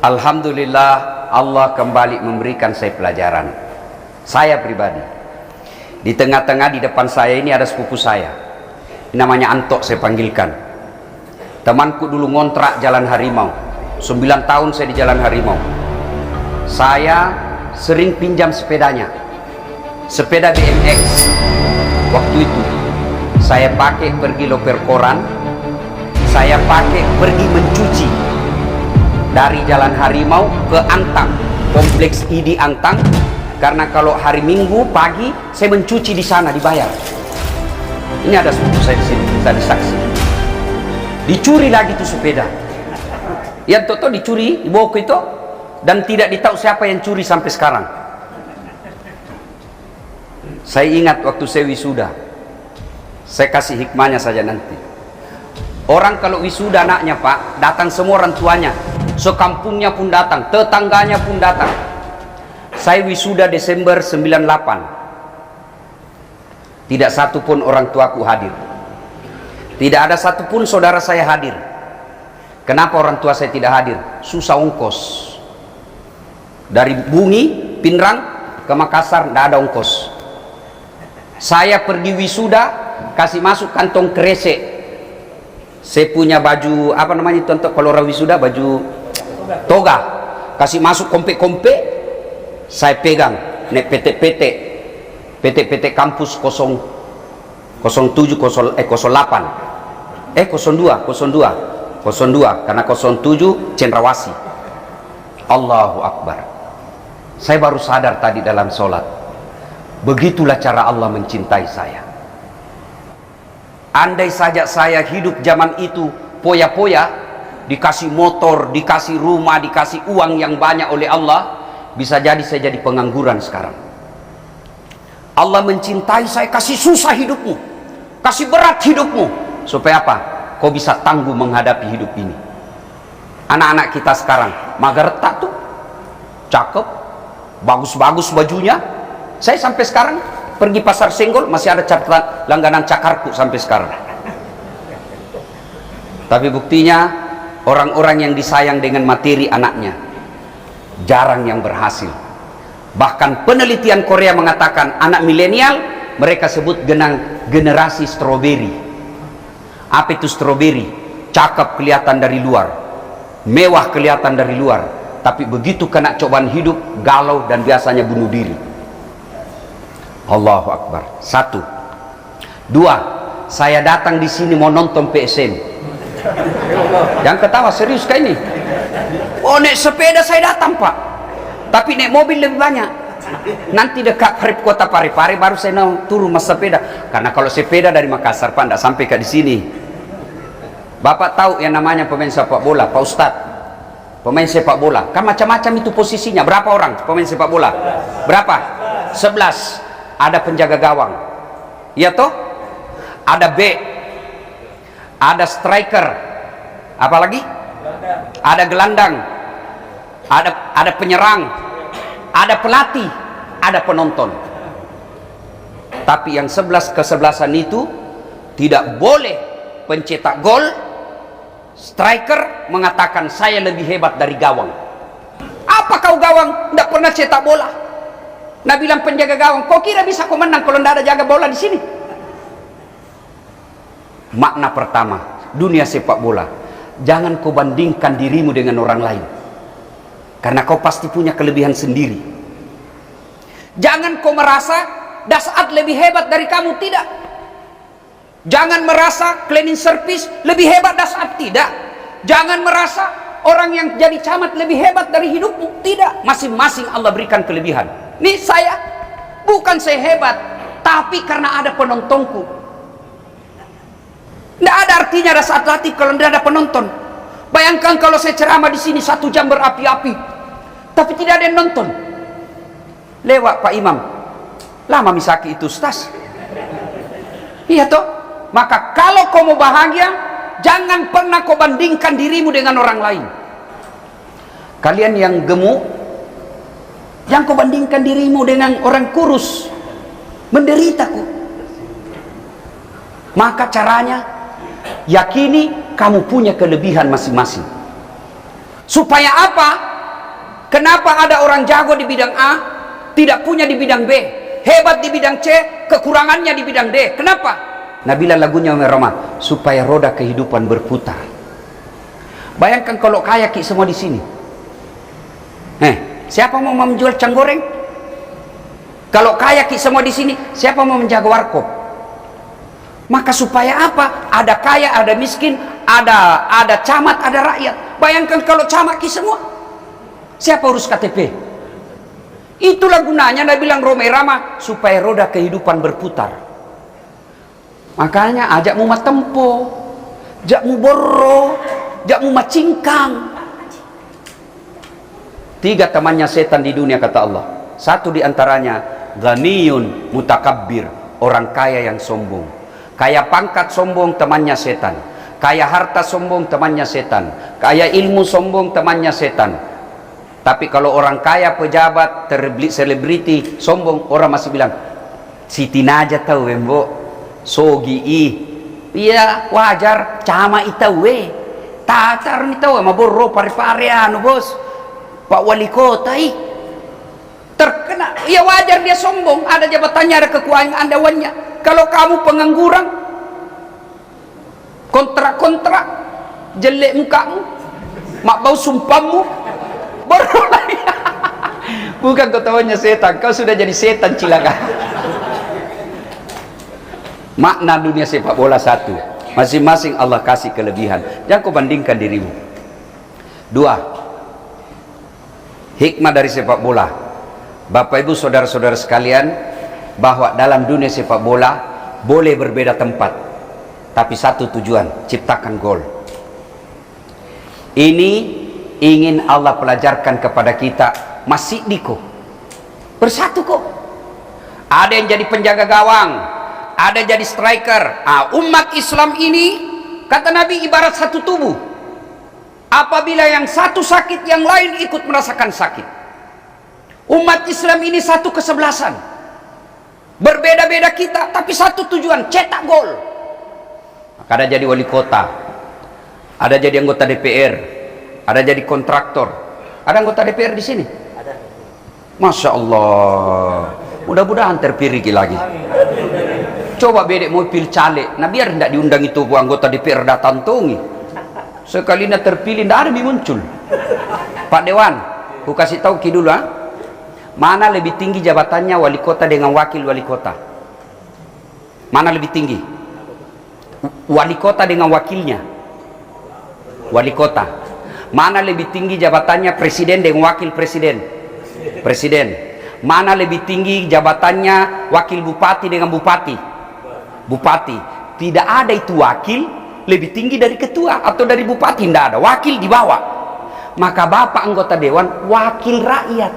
Alhamdulillah, Allah kembali memberikan saya pelajaran. Saya pribadi, di tengah-tengah di depan saya ini ada sepupu saya, namanya Antok saya panggilkan. Temanku dulu ngontrak Jalan Harimau, 9 tahun saya di Jalan Harimau. Saya sering pinjam sepedanya, sepeda BMX. Waktu itu saya pakai pergi loper koran, saya pakai pergi mencuci dari Jalan Harimau ke Antang, kompleks ID Antang, karena kalau hari Minggu pagi saya mencuci di sana, dibayar. Ini ada sepupu saya di sini, saya saksi. Dicuri lagi tuh sepeda. Ya toto dicuri, dibawa ke itu, dan tidak ditahu siapa yang curi sampai sekarang. Saya ingat waktu saya wisuda, saya kasih hikmahnya saja nanti. Orang kalau wisuda anaknya Pak, datang semua orang tuanya, sekampungnya pun datang, tetangganya pun datang. Saya wisuda Desember 98, tidak satu pun orang tuaku hadir, tidak ada satu pun saudara saya hadir. Kenapa orang tua saya tidak hadir? Susah ongkos. Dari Bungi, Pinrang ke Makassar tidak ada ongkos. Saya pergi wisuda, kasih masuk kantong kresek. Saya punya baju apa namanya itu untuk kalau orang wisuda, baju toga, kasih masuk kompe-kompe, saya pegang nek PT kampus 07 08 02 karena 07 Cendrawasih. Allahu Akbar. Saya baru sadar tadi dalam sholat, begitulah cara Allah mencintai saya. Andai saja saya hidup zaman itu poya-poya, dikasih motor, dikasih rumah, dikasih uang yang banyak oleh Allah, bisa jadi saya jadi pengangguran sekarang. Allah mencintai saya, kasih susah hidupmu, kasih berat hidupmu, supaya apa? Kau bisa tangguh menghadapi hidup ini. Anak-anak kita sekarang mager tak tuh, cakep, bagus-bagus bajunya. Saya sampai sekarang pergi pasar Senggol masih ada catatan langganan cakarku sampai sekarang. Tapi buktinya orang-orang yang disayang dengan materi anaknya jarang yang berhasil. Bahkan penelitian Korea mengatakan anak milenial mereka sebut generasi stroberi. Apa itu stroberi? Cakep kelihatan dari luar, mewah kelihatan dari luar, tapi begitu kena cobaan hidup galau dan biasanya bunuh diri. Allahu Akbar. 1, 2, saya datang di sini mau nonton PSM. Jangan ketawa, serius kayak ini. Oh, naik sepeda saya datang Pak, tapi naik mobil lebih banyak. Nanti dekat kota Parepare baru saya turun mas sepeda, karena kalau sepeda dari Makassar Pak tidak sampai ke di sini. Bapak tahu yang namanya pemain sepak bola, Pak Ustadz, pemain sepak bola kan macam-macam itu posisinya. Berapa orang pemain sepak bola? Berapa? 11. Ada penjaga gawang, iya toh, ada B, ada striker, apalagi ada gelandang, ada penyerang, ada pelatih, ada penonton. Tapi yang 11 kesebelasan itu tidak boleh pencetak gol. Striker mengatakan saya lebih hebat dari gawang. Apa kau gawang? Tidak pernah cetak bola. Nah bilang penjaga gawang, kau kira bisa kau menang kalau tidak ada jaga bola di sini? Makna pertama, dunia sepak bola, jangan kau bandingkan dirimu dengan orang lain, karena kau pasti punya kelebihan sendiri. Jangan kau merasa Dasat lebih hebat dari kamu, tidak. Jangan merasa cleaning service lebih hebat Dasat, tidak. Jangan merasa orang yang jadi camat lebih hebat dari hidupmu, tidak. Masing-masing Allah berikan kelebihan. Nih saya, bukan saya hebat, tapi karena ada penontonku. Tidak ada artinya Dasat latih kalau tidak ada penonton. Bayangkan kalau saya ceramah di sini 1 jam berapi-api, tapi tidak ada yang nonton. Lewat Pak Imam, lama misaki itu Ustaz. Iya toh. Maka kalau kau mau bahagia, jangan pernah kau bandingkan dirimu dengan orang lain. Kalian yang gemuk, jangan kau bandingkan dirimu dengan orang kurus, menderita kok. Maka caranya, yakini kamu punya kelebihan masing-masing. Supaya apa? Kenapa ada orang jago di bidang A, tidak punya di bidang B, hebat di bidang C, kekurangannya di bidang D? Kenapa? Nabila lagunya Umi Roma, supaya roda kehidupan berputar. Bayangkan kalau kaya ki semua di sini. Siapa mau menjual cang goreng? Kalau kaya ki semua di sini, siapa mau menjaga warkop? Maka supaya apa? Ada kaya, ada miskin, ada camat, ada rakyat. Bayangkan kalau camat ki semua, siapa urus KTP? Itulah gunanya Nabi bilang Roma Irama, supaya roda kehidupan berputar. Makanya ajakmu matempo, ajakmu borro, ajakmu macingkang. 3 temannya setan di dunia kata Allah. 1 diantaranya ghaniyun mutakabbir, orang kaya yang sombong. Kaya pangkat sombong, temannya setan. Kaya harta sombong, temannya setan. Kaya ilmu sombong, temannya setan. Tapi kalau orang kaya, pejabat, selebriti sombong, orang masih bilang Siti Naja tahu wembo sogi iya wajar cama itawe tatar ni tahu maborro pare-pare anu bos Pak Wali Kota terkena, ya wajar dia sombong, ada jabatannya, ada kekuasaan dawannya. Kalau kamu pengangguran, kontrak jelek mukamu, mak bau sumpahmu, baru lagi. Bukan ketawanya setan, kau sudah jadi setan cilaka. Makna dunia sepak bola satu, masing-masing Allah kasih kelebihan, jangan kau bandingkan dirimu. 2, hikmah dari sepak bola. Bapak ibu saudara-saudara sekalian, bahwa dalam dunia sepak bola boleh berbeda tempat, tapi satu tujuan, ciptakan gol. Ini ingin Allah pelajarkan kepada kita, masih diko bersatu kok. Ada yang jadi penjaga gawang, ada jadi striker. Umat Islam ini kata Nabi ibarat satu tubuh. Apabila yang satu sakit, yang lain ikut merasakan sakit. Umat Islam ini satu kesebelasan. Berbeda-beda kita, tapi satu tujuan, cetak gol. Maka ada jadi wali kota, ada jadi anggota DPR, ada jadi kontraktor. Ada anggota DPR di sini? Ada. Masya Allah. Mudah-mudahan terpilih lagi. Coba bedek mau pilih caleg, nah biar tidak diundang itu anggota DPR datang tungi. Sekalinya terpilih, tidak ada muncul. Pak Dewan, aku kasih tahu ki dulu, mana lebih tinggi jabatannya wali kota dengan wakil wali kota? Mana lebih tinggi? Wali kota dengan wakilnya? Wali kota. Mana lebih tinggi jabatannya presiden dengan wakil presiden? Presiden. Mana lebih tinggi jabatannya wakil bupati dengan bupati? Bupati. Tidak ada itu wakil lebih tinggi dari ketua atau dari bupati, tidak ada, wakil di bawah. Maka bapak anggota dewan wakil rakyat,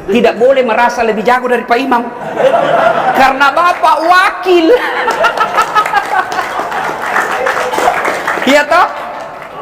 tidak boleh merasa lebih jago dari Pak Imam, karena bapak wakil. Iya toh,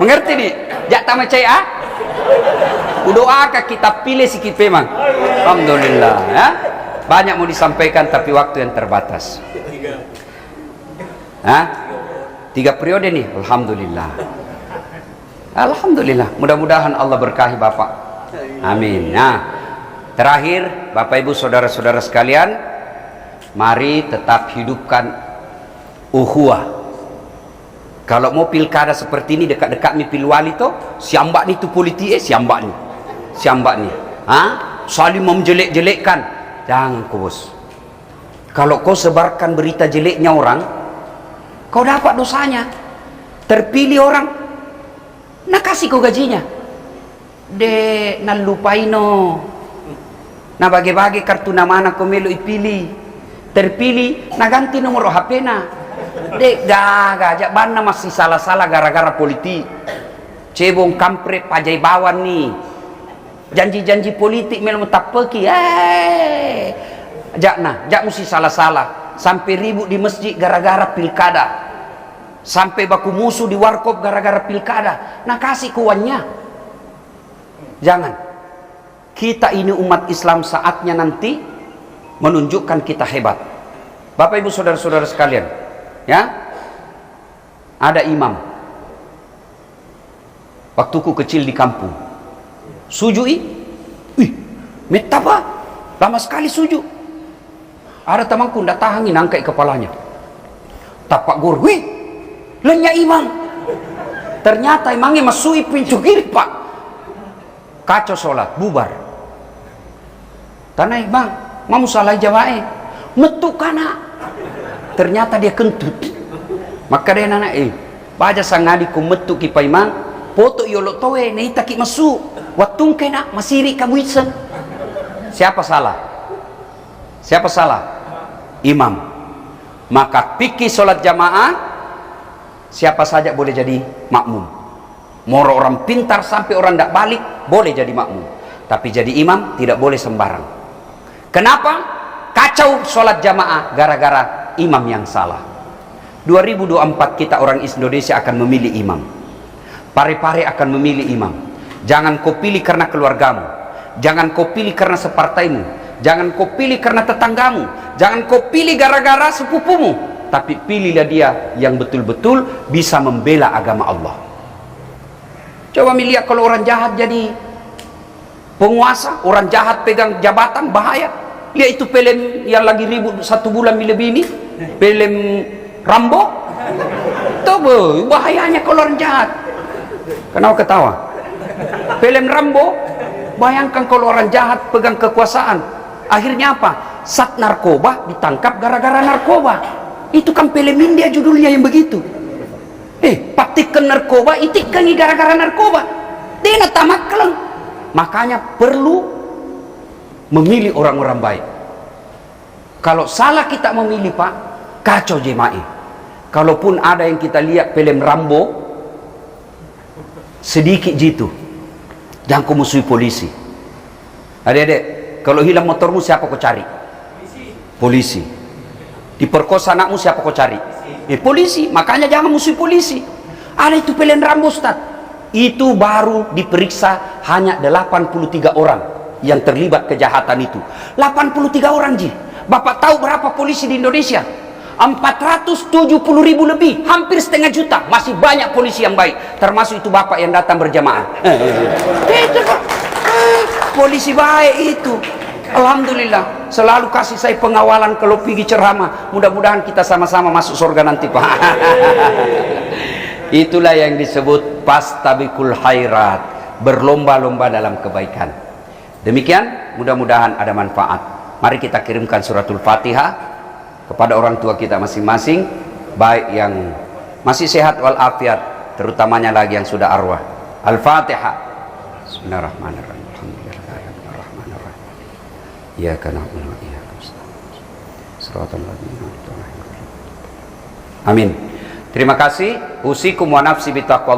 mengerti nih? Jak tamat caya, udoaka kita pilih sikit memang. Alhamdulillah ya. Banyak mau disampaikan tapi waktu yang terbatas. 3 periode nih, alhamdulillah. Alhamdulillah, mudah-mudahan Allah berkahi Bapak. Amin. Nah, terakhir Bapak Ibu saudara-saudara sekalian, mari tetap hidupkan ukhuwah. Kalau mau pilkada seperti ini, dekat-dekat mi pilwali toh, siambak nih tu politik siambak nih. Saling menjelek-jelekkan. Jangan kau bos. Kalau kau sebarkan berita jeleknya orang, kau dapat dosanya. Terpilih orang, nak kasih kau gajinya, de nak lupaino, nak bagi-bagi kartu nama anak kau melu ipilih. Terpilih, nak ganti nomor HP na, de gagak bana masih salah-salah gara-gara politik. Cebong kampret pajai bawan nih, janji-janji politik melu tak peki. Jak mesti salah-salah. Sampai ribut di masjid gara-gara pilkada, sampai baku musuh di warkop gara-gara pilkada. Nah kasih kuannya. Jangan. Kita ini umat Islam, saatnya nanti menunjukkan kita hebat. Bapak ibu saudara-saudara sekalian, ya, ada imam waktuku kecil di kampung, sujui Metapa, lama sekali sujud. Ada temanku ndak tahan angkat kepalanya. Tapak guru, wih, lenya imam. Ternyata imamnya masuk pintu kiri pak. Kacau sholat, bubar. Tanah bang, mau salah jamaah, metu kana. Ternyata dia kentut. Maka dia nana, baca sangadi ku metu ki paimang, foto yolo towe, neita ki masuk. Watung kena masiri kamu isen. Siapa salah? Siapa salah? Imam. Maka pikir sholat jamaah, siapa saja boleh jadi makmum. Moro orang pintar sampai orang tidak balik boleh jadi makmum, tapi jadi imam tidak boleh sembarang. Kenapa? Kacau sholat jamaah gara-gara imam yang salah. 2024 kita orang Indonesia akan memilih imam. Pare-pare akan memilih imam. Jangan kau pilih karena keluargamu, jangan kau pilih karena separtaimu, jangan kau pilih karena tetanggamu, jangan kau pilih gara-gara sepupumu, tapi pilihlah dia yang betul-betul bisa membela agama Allah. Coba melihat kalau orang jahat jadi penguasa, orang jahat pegang jabatan, bahaya. Lihat itu film yang lagi ribut 1 bulan lebih ini, film Rambo. Tuh bahayanya kalau orang jahat. Kenapa ketawa? Film Rambo, bayangkan kalau orang jahat pegang kekuasaan, akhirnya apa? Sat narkoba ditangkap gara-gara narkoba. Itu kan film India judulnya yang begitu. Patikan narkoba, itikan gara-gara narkoba. Dia tamak keleng. Makanya perlu memilih orang-orang baik. Kalau salah kita memilih pak, kacau jemaah. Kalaupun ada yang kita lihat film Rambo, sedikit jitu, jangan kau musuhi polisi. Adik-adik, kalau hilang motormu siapa kau cari? Polisi. Diperkosa anakmu siapa kau cari? Polisi. Makanya jangan musuhi polisi. Ada itu film Rambo Ustaz. Itu baru diperiksa hanya 83 orang yang terlibat kejahatan itu. 83 orang ji. Bapak tahu berapa polisi di Indonesia? 470.000 lebih, hampir setengah juta. Masih banyak polisi yang baik, termasuk itu bapak yang datang berjamaah. Itu pak, polisi baik itu. Alhamdulillah, selalu kasih saya pengawalan kalau pergi ceramah. Mudah-mudahan kita sama-sama masuk surga nanti pak. Itulah yang disebut fastabiqul khairat, berlomba-lomba dalam kebaikan. Demikian, mudah-mudahan ada manfaat. Mari kita kirimkan suratul Fatihah kepada orang tua kita masing-masing, baik yang masih sehat walafiat, terutamanya lagi yang sudah arwah. Al-Fatihah. Bismillahirrahmanirrahim. Alhamdulillahirrahmanirrahim. Iyyaka na'budu wa iyyaka nasta'in. Shiratal ladzina an'amta 'alaihim. Amin. Terima kasih. Usikum wa nafsi bittaqwa.